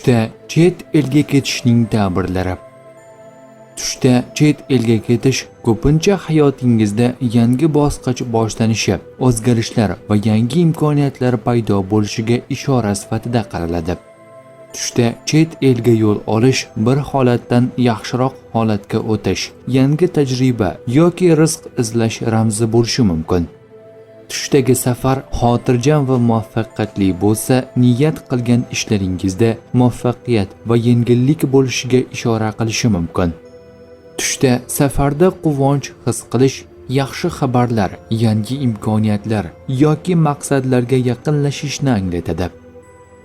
Tushda chet elga ketishning ta'birlari. Tushda chet elga ketish ko'pincha hayotingizda yangi bosqich boshlanishi, o'zgarishlar va yangi imkoniyatlar paydo bo'lishiga ishora sifatida qaraladi. Tushda chet elga yo'l olish bir holatdan yaxshiroq holatga o'tish, yangi tajriba yoki rizq izlash ramzi bo'lishi mumkin. Tushdagi safar xotirjam va muvaffaqiyatli bo'lsa, niyat qilgan ishlaringizda muvaffaqiyat va yengillik bo'lishiga ishora qilishi mumkin. Tushda safarda quvonch his qilish, yaxshi xabarlar, yangi imkoniyatlar yoki maqsadlarga yaqinlashishni anglatadi.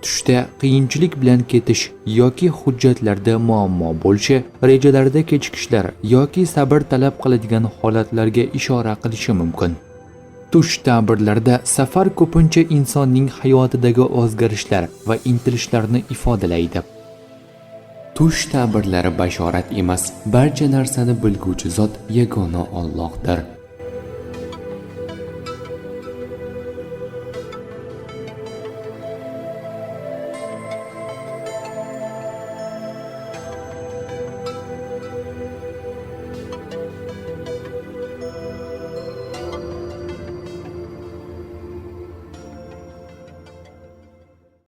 Tushda qiyinchilik bilan ketish yoki hujjatlarda muammo bo'lishi, rejalarda kechikishlar yoki sabr talab qiladigan holatlarga ishora qilishi mumkin. Tush ta'birlarida safar ko'pincha insonning hayotidagi o'zgarishlar va intilishlarni ifodalaydi. Tush ta'birlari bashorat emas, barcha narsani bilguvchi zot yagona Allohdir.